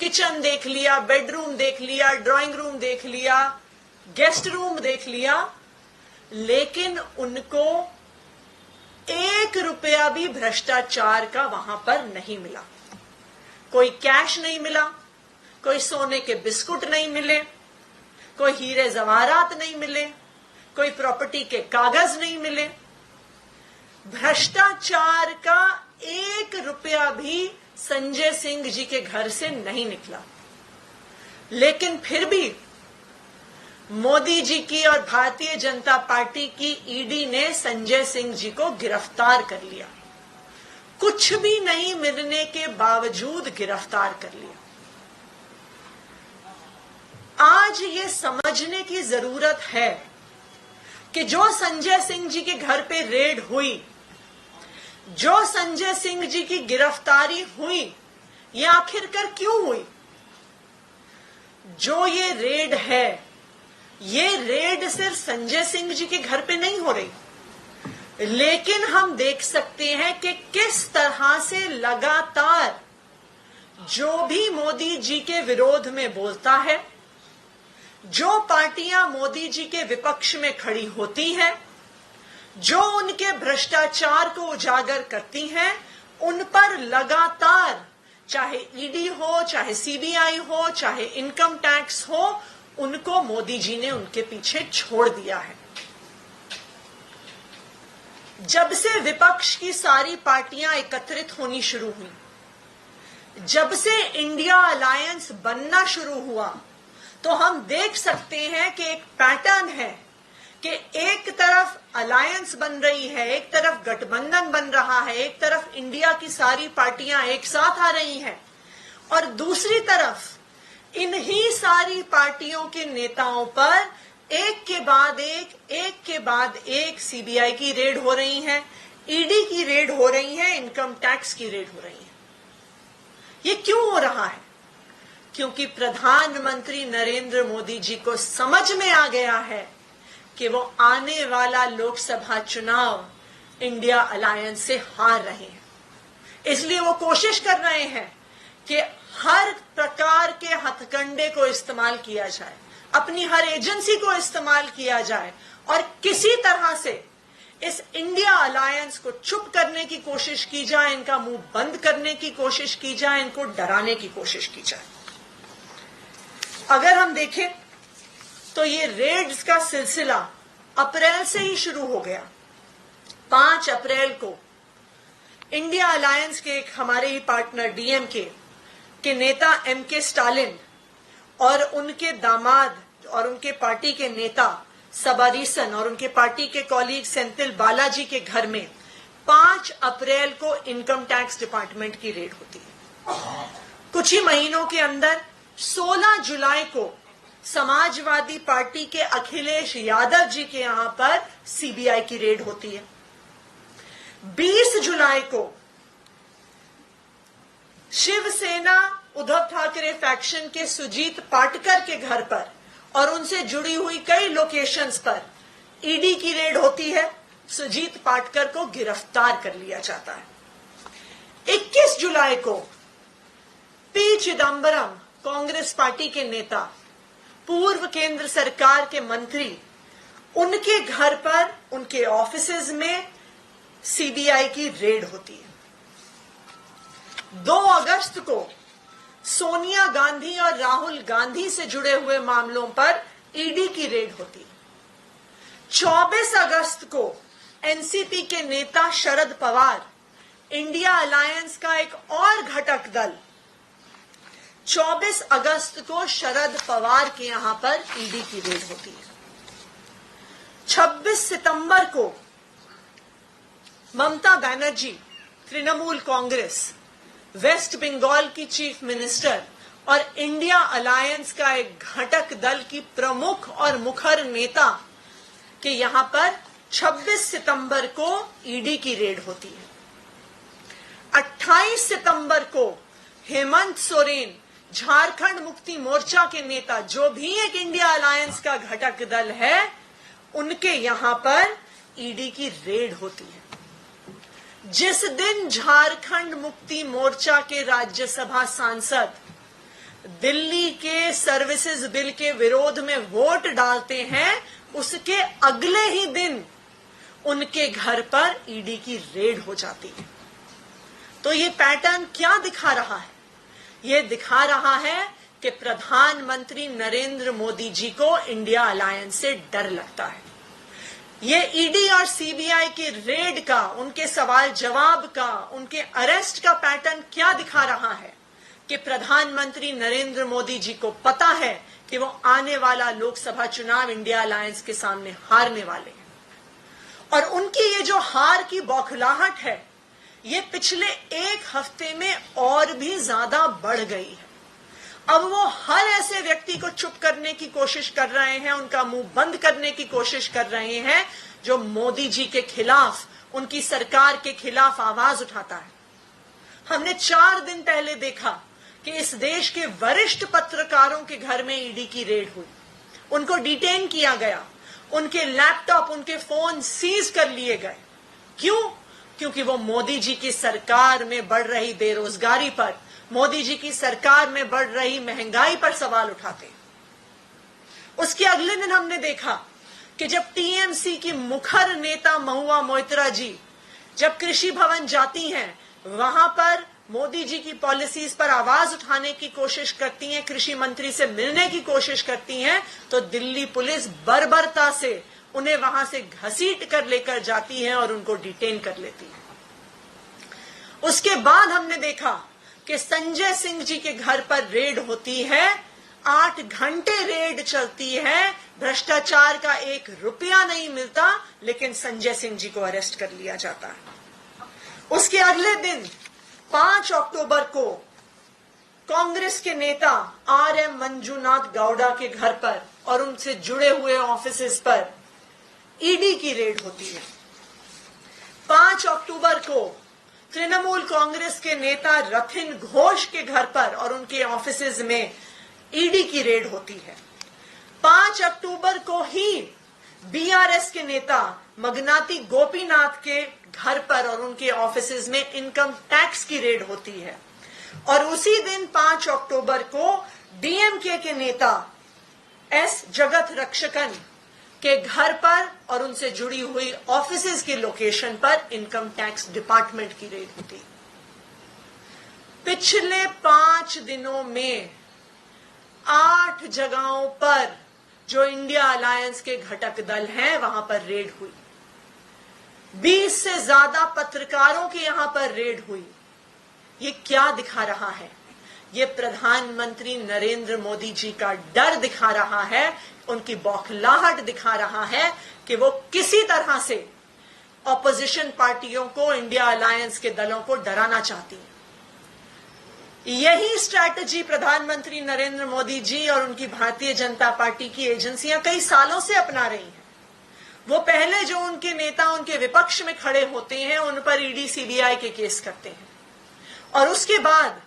Kitchen देख लिया, bedroom देख लिया, ड्राइंग रूम देख लिया, गेस्ट रूम देख लिया, लेकिन उनको 1 रुपया भी भ्रष्टाचार का वहां पर नहीं मिला। कोई कैश नहीं मिला, कोई सोने के बिस्कुट नहीं मिले, कोई हीरे जवाहरात नहीं मिले, कोई प्रॉपर्टी के कागज नहीं मिले। भ्रष्टाचार का 1 रुपया भी संजय सिंह जी के घर से नहीं निकला। लेकिन फिर भी मोदी जी की और भारतीय जनता पार्टी की ईडी ने संजय सिंह जी को गिरफ्तार कर लिया। कुछ भी नहीं मिलने के बावजूद गिरफ्तार कर लिया। आज ये समझने की जरूरत है कि जो संजय सिंह जी के घर पे रेड हुई, जो संजय सिंह जी की गिरफ्तारी हुई, ये आखिरकार क्यों हुई? जो ये रेड है, ये रेड सिर्फ संजय सिंह जी के घर पे नहीं हो रही, लेकिन हम देख सकते हैं कि किस तरह से लगातार जो भी मोदी जी के विरोध में बोलता है, जो पार्टियां मोदी जी के विपक्ष में खड़ी होती हैं, जो उनके भ्रष्टाचार को उजागर करती हैं, उन पर लगातार, चाहे ईडी हो, चाहे सीबीआई हो, चाहे इनकम टैक्स हो, उनको मोदी जी ने उनके पीछे छोड़ दिया है। जब से विपक्ष की सारी पार्टियां एकत्रित होनी शुरू हुई, जब से इंडिया अलायंस बनना शुरू हुआ, तो हम देख सकते हैं कि एक पैटर्न है कि एक तरफ अलायंस बन रही है, एक तरफ गठबंधन बन रहा है, एक तरफ इंडिया की सारी पार्टियां एक साथ आ रही हैं, और दूसरी तरफ इन्हीं सारी पार्टियों के नेताओं पर एक के बाद एक सीबीआई की रेड हो रही है, ईडी की रेड हो रही है, इनकम टैक्स की रेड हो रही है। ये क्यों हो रहा है? क्योंकि प्रधानमंत्री नरेंद्र मोदी जी को समझ में आ गया है कि वो आने वाला लोकसभा चुनाव इंडिया अलायंस से हार रहे हैं। इसलिए वो कोशिश कर रहे हैं कि हर प्रकार के हथकंडे को इस्तेमाल किया जाए, अपनी हर एजेंसी को इस्तेमाल किया जाए, और किसी तरह से इस इंडिया अलायंस को चुप करने की कोशिश की जाए, इनका मुंह बंद करने की कोशिश की जाए, इनको डराने की कोशिश की जाए। अगर हम देखें तो ये रेड्स का सिलसिला अप्रैल से ही शुरू हो गया। 5 अप्रैल को इंडिया अलायंस के एक हमारे ही पार्टनर डीएमके के नेता एमके स्टालिन और उनके दामाद और उनके पार्टी के नेता सबारीसन और उनके पार्टी के कॉलीग सेंथिल बालाजी के घर में 5 अप्रैल को इनकम टैक्स डिपार्टमेंट की रेड होती है। कुछ ही महीनों के अंदर 16 जुलाई को समाजवादी पार्टी के अखिलेश यादव जी के यहां पर सीबीआई की रेड होती है। 20 जुलाई को शिवसेना उद्धव ठाकरे फैक्शन के सुजीत पाटकर के घर पर और उनसे जुड़ी हुई कई लोकेशंस पर ईडी की रेड होती है। सुजीत पाटकर को गिरफ्तार कर लिया जाता है। 21 जुलाई को पी चिदंबरम, कांग्रेस पार्टी के नेता, पूर्व केंद्र सरकार के मंत्री, उनके घर पर, उनके ऑफिसेज में सीबीआई की रेड होती है। 2 अगस्त को सोनिया गांधी और राहुल गांधी से जुड़े हुए मामलों पर ईडी की रेड होती है। 24 अगस्त को एनसीपी के नेता शरद पवार, इंडिया अलायंस का एक और घटक दल, 24 अगस्त को शरद पवार के यहां पर ईडी की रेड होती है। 26 सितंबर को ममता बनर्जी, तृणमूल कांग्रेस, वेस्ट बंगाल की चीफ मिनिस्टर और इंडिया अलायंस का एक घटक दल की प्रमुख और मुखर नेता के यहां पर 26 सितंबर को ईडी की रेड होती है। 28 सितंबर को हेमंत सोरेन, झारखंड मुक्ति मोर्चा के नेता, जो भी एक इंडिया अलायंस का घटक दल है, उनके यहां पर ईडी की रेड होती है। जिस दिन झारखंड मुक्ति मोर्चा के राज्यसभा सांसद दिल्ली के सर्विसेज बिल के विरोध में वोट डालते हैं, उसके अगले ही दिन उनके घर पर ईडी की रेड हो जाती है। तो ये पैटर्न क्या दिखा रहा है? ये दिखा रहा है कि प्रधानमंत्री नरेंद्र मोदी जी को इंडिया अलायंस से डर लगता है। ये ईडी और सीबीआई के रेड का, उनके सवाल जवाब का, उनके अरेस्ट का पैटर्न क्या दिखा रहा है कि प्रधानमंत्री नरेंद्र मोदी जी को पता है कि वो आने वाला लोकसभा चुनाव इंडिया अलायंस के सामने हारने वाले हैं। और उनकी ये जो हार की बौखलाहट है, ये पिछले एक हफ्ते में और भी ज्यादा बढ़ गई है। अब वो हर ऐसे व्यक्ति को चुप करने की कोशिश कर रहे हैं, उनका मुंह बंद करने की कोशिश कर रहे हैं, जो मोदी जी के खिलाफ, उनकी सरकार के खिलाफ आवाज उठाता है। हमने 4 दिन पहले देखा कि इस देश के वरिष्ठ पत्रकारों के घर में ईडी की रेड हुई, उनको डिटेन किया गया, उनके लैपटॉप, उनके फोन सीज कर लिए गए। क्यों? क्योंकि वो मोदी जी की सरकार में बढ़ रही बेरोजगारी पर, मोदी जी की सरकार में बढ़ रही महंगाई पर सवाल उठाते। उसके अगले दिन हमने देखा कि जब टीएमसी की मुखर नेता महुआ मोइत्रा जी जब कृषि भवन जाती हैं, वहां पर मोदी जी की पॉलिसीज पर आवाज उठाने की कोशिश करती हैं, कृषि मंत्री से मिलने की कोशिश करती हैं, तो दिल्ली पुलिस बर्बरता से उन्हें वहां से घसीट कर लेकर जाती है और उनको डिटेन कर लेती है। उसके बाद हमने देखा कि संजय सिंह जी के घर पर रेड होती है, 8 घंटे रेड चलती है, भ्रष्टाचार का 1 रुपया नहीं मिलता, लेकिन संजय सिंह जी को अरेस्ट कर लिया जाता है। उसके अगले दिन 5 अक्टूबर को कांग्रेस के नेता आरएम मंजूनाथ गौड़ा के घर पर और उनसे जुड़े हुए ऑफिसेज पर ईडी की रेड होती है। 5 अक्टूबर को तृणमूल कांग्रेस के नेता रथिन घोष के घर पर और उनके ऑफिसेज में ईडी की रेड होती है। 5 अक्टूबर को ही बीआरएस के नेता मगनाती गोपीनाथ के घर पर और उनके ऑफिसेज में इनकम टैक्स की रेड होती है। और उसी दिन 5 अक्टूबर को डीएमके के नेता एस जगत रक्षकन के घर पर और उनसे जुड़ी हुई ऑफिसेज के लोकेशन पर इनकम टैक्स डिपार्टमेंट की रेड होती। पिछले 5 दिनों में 8 जगहों पर जो इंडिया अलायंस के घटक दल हैं, वहां पर रेड हुई। 20 से ज्यादा पत्रकारों के यहां पर रेड हुई। ये क्या दिखा रहा है? ये प्रधानमंत्री नरेंद्र मोदी जी का डर दिखा रहा है, उनकी बौखलाहट दिखा रहा है कि वो किसी तरह से ऑपोजिशन पार्टियों को, इंडिया अलायंस के दलों को डराना चाहती है। यही स्ट्रैटेजी प्रधानमंत्री नरेंद्र मोदी जी और उनकी भारतीय जनता पार्टी की एजेंसियां कई सालों से अपना रही हैं। वो पहले जो उनके नेता उनके विपक्ष में खड़े होते हैं, उन पर ईडी सीबीआई के केस करते हैं और उसके बाद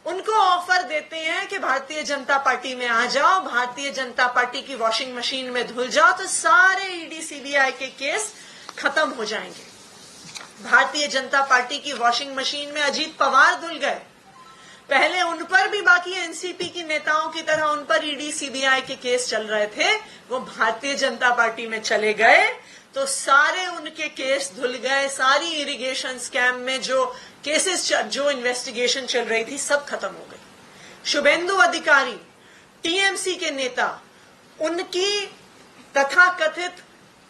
उनको ऑफर देते हैं कि भारतीय जनता पार्टी में आ जाओ, भारतीय जनता पार्टी की वॉशिंग मशीन में धुल जाओ, तो सारे ईडी सीबीआई के केस खत्म हो जाएंगे। भारतीय जनता पार्टी की वॉशिंग मशीन में अजीत पवार धुल गए, पहले उन पर भी बाकी एनसीपी की नेताओं की तरह उन पर ईडी सीबीआई के केस चल रहे थे, वो भारतीय जनता पार्टी में चले गए तो सारे उनके केस धुल गए। सारी इरिगेशन स्कैम में जो केसेस, जो इन्वेस्टिगेशन चल रही थी, सब खत्म हो गई। शुभेंदु अधिकारी, टीएमसी के नेता, उनकी तथाकथित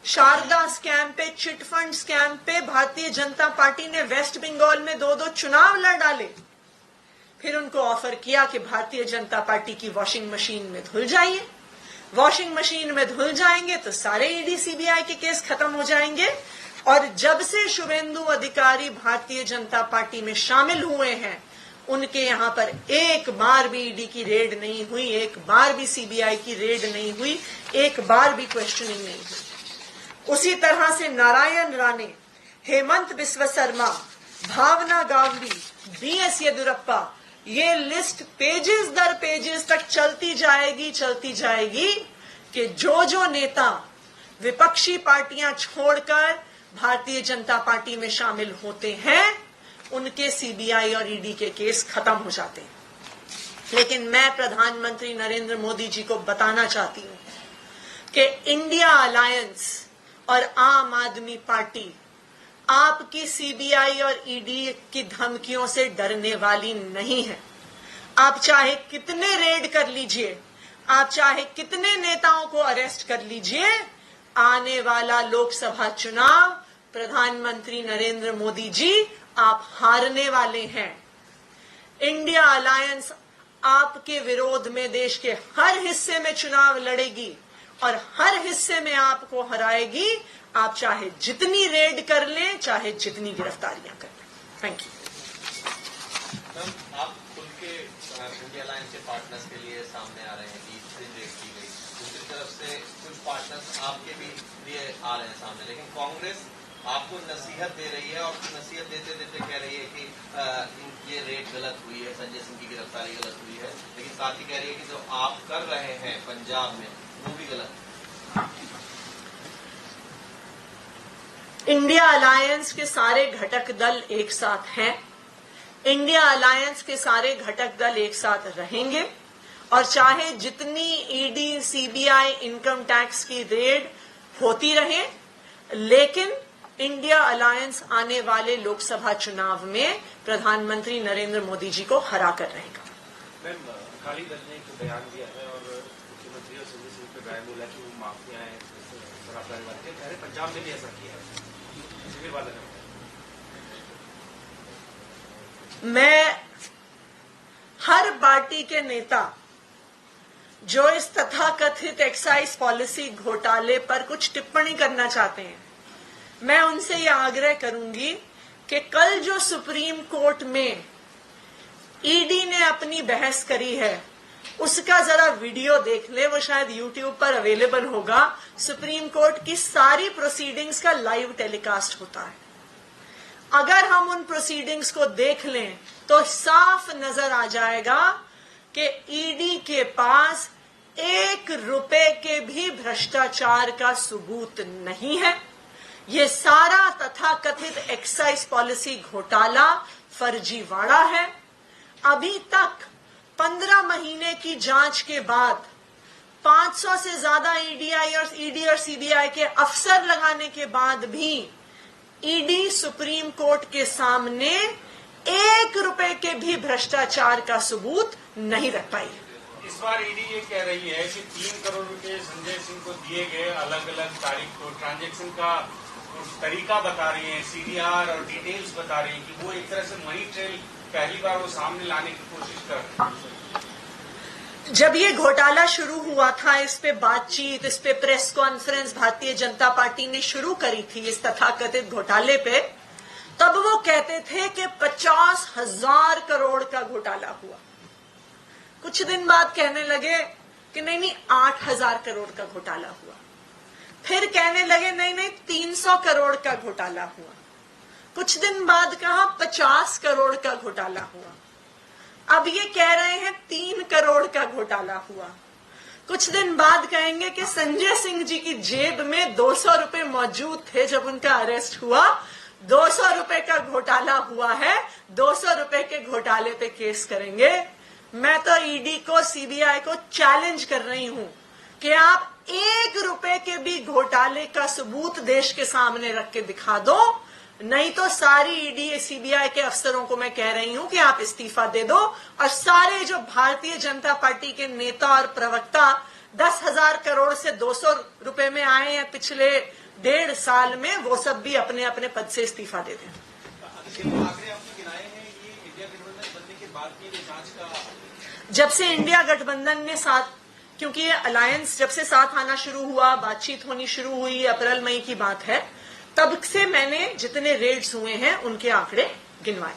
शारदा स्कैम पे, चिटफंड स्कैम पे भारतीय जनता पार्टी ने वेस्ट बंगाल में 2-2 चुनाव लड़ डाले। फिर उनको ऑफर किया कि भारतीय जनता पार्टी की वॉशिंग मशीन में धुल जाइए। वॉशिंग मशीन में धुल जाएंगे तो सारे ईडी सीबीआई के केस खत्म हो जाएंगे। और जब से शुभेंदु अधिकारी भारतीय जनता पार्टी में शामिल हुए हैं, उनके यहां पर एक बार भी ईडी की रेड नहीं हुई, एक बार भी सीबीआई की रेड नहीं हुई, एक बार भी क्वेश्चनिंग नहीं हुई। उसी तरह से नारायण राणे, हेमंत बिस्व शर्मा, भावना गांधी, बीएस येदियुरप्पा, ये लिस्ट पेजेस दर पेजेस तक चलती जाएगी कि जो नेता विपक्षी पार्टियां छोड़कर भारतीय जनता पार्टी में शामिल होते हैं, उनके सीबीआई और ईडी के केस खत्म हो जाते हैं। लेकिन मैं प्रधानमंत्री नरेंद्र मोदी जी को बताना चाहती हूं कि इंडिया अलायंस और आम आदमी पार्टी आपकी सीबीआई और ईडी की धमकियों से डरने वाली नहीं है। आप चाहे कितने रेड कर लीजिए, आप चाहे कितने नेताओं को अरेस्ट कर लीजिए, आने वाला लोकसभा चुनाव प्रधानमंत्री नरेंद्र मोदी जी आप हारने वाले हैं। इंडिया अलायंस आपके विरोध में देश के हर हिस्से में चुनाव लड़ेगी और हर हिस्से में आपको हराएगी। आप चाहे जितनी रेड कर लें, चाहे जितनी गिरफ्तारियां कर लें। Thank you. आप खुल के इंडिया अलायंस के पार्टनर्स के लिए सामने आ रहे हैं कि रेड की गई, दूसरी तरफ से कुछ पार्टनर्स आपके भी लिए आ रहे हैं सामने, लेकिन कांग्रेस आपको नसीहत दे रही है और नसीहत देते देते कह रही है कि ये रेड गलत हुई है, संजय सिंह की गिरफ्तारी गलत हुई है, लेकिन साथ ही कह रही है कि जो आप कर रहे हैं पंजाब में वो भी गलत है। इंडिया अलायंस के सारे घटक दल एक साथ हैं। इंडिया अलायंस के सारे घटक दल एक साथ रहेंगे और चाहे जितनी ईडी, सीबीआई, इनकम टैक्स की रेड होती रहे, लेकिन इंडिया अलायंस आने वाले लोकसभा चुनाव में प्रधानमंत्री नरेंद्र मोदी जी को हरा कर रहेगा। मैम, अकाली दल ने एक बयान दिया है और मुख्यमंत्री और संजय सिंह पे बयान बोला कि वो माफिया है, शराब परिवार के, कह रहे पंजाब में भी ऐसा किया है। मैं हर पार्टी के नेता जो इस तथाकथित एक्साइज पॉलिसी घोटाले पर कुछ टिप्पणी करना चाहते हैं, मैं उनसे यह आग्रह करूंगी कि कल जो सुप्रीम कोर्ट में ईडी ने अपनी बहस करी है उसका जरा वीडियो देख ले। वो शायद यूट्यूब पर अवेलेबल होगा। सुप्रीम कोर्ट की सारी प्रोसीडिंग्स का लाइव टेलीकास्ट होता है। अगर हम उन प्रोसीडिंग्स को देख लें तो साफ नजर आ जाएगा कि ईडी के पास 1 रुपए के भी भ्रष्टाचार का सबूत नहीं है। ये सारा तथाकथित एक्साइज पॉलिसी घोटाला फर्जीवाड़ा है। अभी तक 15 महीने की जांच के बाद 500 से ज्यादा ईडी और सीबीआई के अफसर लगाने के बाद भी ईडी सुप्रीम कोर्ट के सामने 1 रुपए के भी भ्रष्टाचार का सबूत नहीं रख पाई। इस बार ईडी ये कह रही है कि 3 करोड़ रुपए संजय सिंह को दिए गए, अलग अलग तारीख को ट्रांजैक्शन का तरीका बता रही है, सीडीआर और डिटेल्स बता रही है कि वो एक तरह से मनी ट्रेल पहली बार वो सामने लाने की कोशिश कर रहे हैं। जब ये घोटाला शुरू हुआ था, इस पे बातचीत, इस पे press conference Bharatiya Janata party ने शुरू करी थी इस तथाकथित घोटाले पे, तब वो कहते थे कि 50,000 करोड़ का घोटाला हुआ। कुछ दिन बाद कहने लगे कि नहीं 8,000 करोड़ का घोटाला हुआ। फिर कहने लगे नहीं 300 करोड़ का घोटाला हुआ। कुछ दिन बाद कहा 50 करोड़ का घोटाला हुआ। अब ये कह रहे हैं 3 करोड़ का घोटाला हुआ। कुछ दिन बाद कहेंगे कि संजय सिंह जी की जेब में 200 रुपए मौजूद थे जब उनका अरेस्ट हुआ। 200 रुपए का घोटाला हुआ है, 200 रुपए के घोटाले पे केस करेंगे। मैं तो ईडी को, सीबीआई को चैलेंज कर रही हूं कि आप 1 रुपए के भी घोटाले का सबूत देश के सामने रख के दिखा दो, नहीं तो सारी ईडी सीबीआई के अफसरों को मैं कह रही हूं कि आप इस्तीफा दे दो और सारे जो भारतीय जनता पार्टी के नेता और प्रवक्ता 10,000 करोड़ से 200 रुपए में आए हैं पिछले 1.5 साल में, वो सब भी अपने अपने पद से इस्तीफा दे दें। जब से इंडिया गठबंधन ने साथ, क्योंकि ये अलायंस जब से साथ आना शुरू हुआ, बातचीत होनी शुरू हुई, अप्रैल मई की बात है, तब से मैंने जितने रेड्स हुए हैं उनके आंकड़े गिनवाए।